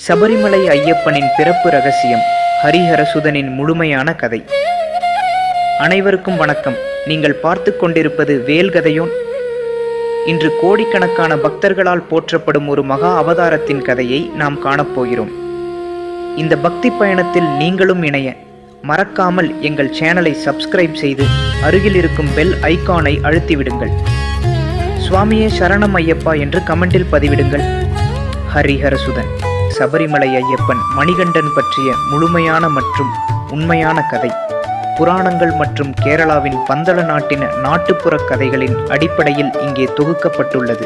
சபரிமலை ஐயப்பனின் பிறப்பு ரகசியம், ஹரிஹரசுதனின் முழுமையான கதை. அனைவருக்கும் வணக்கம். நீங்கள் பார்த்து கொண்டிருப்பது வேல்கதையோன். இன்று கோடிக்கணக்கான பக்தர்களால் போற்றப்படும் ஒரு மகா அவதாரத்தின் கதையை நாம் காணப்போகிறோம். இந்த பக்தி பயணத்தில் நீங்களும் இணைய மறக்காமல் எங்கள் சேனலை சப்ஸ்கிரைப் செய்து அருகில் இருக்கும் பெல் ஐகானை அழுத்திவிடுங்கள். சுவாமியே சரணம் ஐயப்பா என்று கமெண்டில் பதிவிடுங்கள். ஹரிஹரசுதன், சபரிமலை ஐயப்பன், மணிகண்டன் பற்றிய முழுமையான மற்றும் உண்மையான கதை. புராணங்கள் மற்றும் கேரளாவின் பந்தள நாட்டின நாட்டுப்புற கதைகளின் அடிப்படையில் இங்கே தொகுக்கப்பட்டுள்ளது.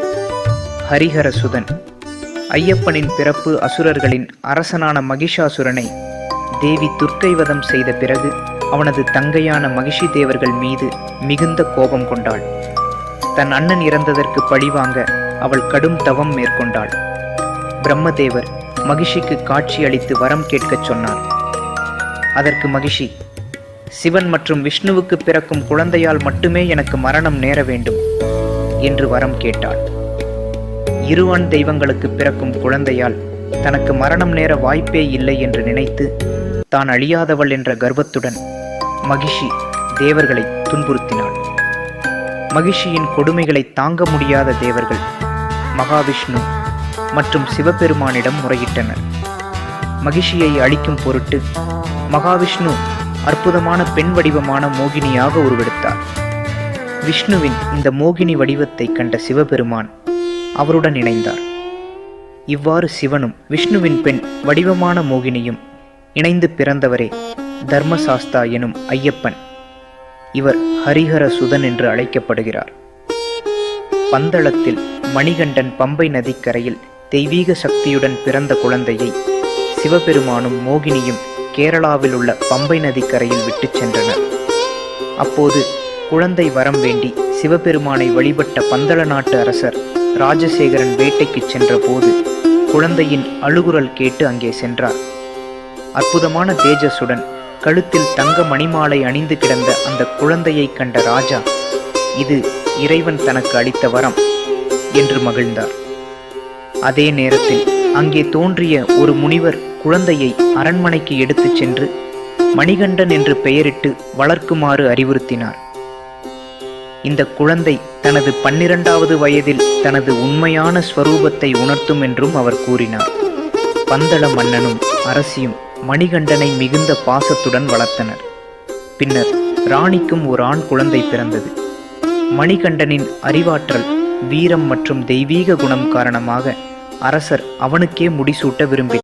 ஹரிஹரசுதன். ஐயப்பனின் பிறப்பு. அசுரர்களின் அரசனான மகிஷாசுரனை தேவி துர்க்கைவதம் செய்த பிறகு அவனது தங்கையான மகிஷி தேவர்கள் மீது மிகுந்த கோபம் கொண்டாள். தன் அண்ணன் இறந்ததற்கு பழிவாங்க அவள் கடும் தவம் மேற்கொண்டாள். பிரம்மதேவர் மகிஷிக்கு காட்சி அளித்து வரம் கேட்கச் சொன்னார். அதற்கு மகிஷி, சிவன் மற்றும் விஷ்ணுவுக்கு பிறக்கும் குழந்தையால் மட்டுமே எனக்கு மரணம் நேர வேண்டும் என்று வரம் கேட்டாள். இரு ஆண் தெய்வங்களுக்கு பிறக்கும் குழந்தையால் தனக்கு மரணம் நேர வாய்ப்பே இல்லை என்று நினைத்து தான் அழியாதவள் என்ற கர்வத்துடன் மகிஷி தேவர்களை துன்புறுத்தினாள். மகிஷியின் கொடுமைகளை தாங்க முடியாத தேவர்கள் மகாவிஷ்ணு மற்றும் சிவபெருமானிடம் முறையிட்டனர். மகிஷியை அழிக்கும் பொருட்டு மகாவிஷ்ணு அற்புதமான பெண் வடிவமான மோகினியாக உருவெடுத்தார். விஷ்ணுவின் இந்த மோகினி வடிவத்தை கண்ட சிவபெருமான் அவருடன் இணைந்தார். இவ்வாறு சிவனும் விஷ்ணுவின் பெண் வடிவமான மோகினியும் இணைந்து பிறந்தவரே தர்மசாஸ்தா எனும் ஐயப்பன். இவர் ஹரிஹரசுதன் என்று அழைக்கப்படுகிறார். பந்தளத்தில் மணிகண்டன் பம்பை நதிக்கரையில் தெய்வீக சக்தியுடன் பிறந்த குழந்தையை சிவபெருமானும் மோகினியும் கேரளாவில் உள்ள பம்பை நதிக்கரையில் விட்டு சென்றனர். அப்போது குழந்தை வரம் வேண்டி சிவபெருமானை வழிபட்ட பந்தள நாட்டு அரசர் ராஜசேகரன் வேட்டைக்கு சென்ற போது குழந்தையின் அழுகுரல் கேட்டு அங்கே சென்றார். அற்புதமான தேஜஸுடன் கழுத்தில் தங்க மணிமாலை அணிந்து கிடந்த அந்த குழந்தையை கண்ட ராஜா, இது இறைவன் தனக்கு அளித்த வரம் என்று மகிழ்ந்தார். அதே நேரத்தில் அங்கே தோன்றிய ஒரு முனிவர் குழந்தையை அரண்மனைக்கு எடுத்துச் சென்று மணிகண்டன் என்று பெயரிட்டு வளர்க்குமாறு அறிவுறுத்தினார். இந்த குழந்தை தனது 12வது வயதில் தனது உண்மையான ஸ்வரூபத்தை உணர்த்தும் என்றும் அவர் கூறினார். பந்தள மன்னனும் அரசியும் மணிகண்டனை மிகுந்த பாசத்துடன் வளர்த்தனர். பின்னர் ராணிக்கும் ஒரு ஆண் குழந்தை பிறந்தது. மணிகண்டனின் அறிவாற்றல், வீரம் மற்றும் தெய்வீக குணம் காரணமாக அரசர் அவனுக்கே முடிசூட்ட விரும்பினார்.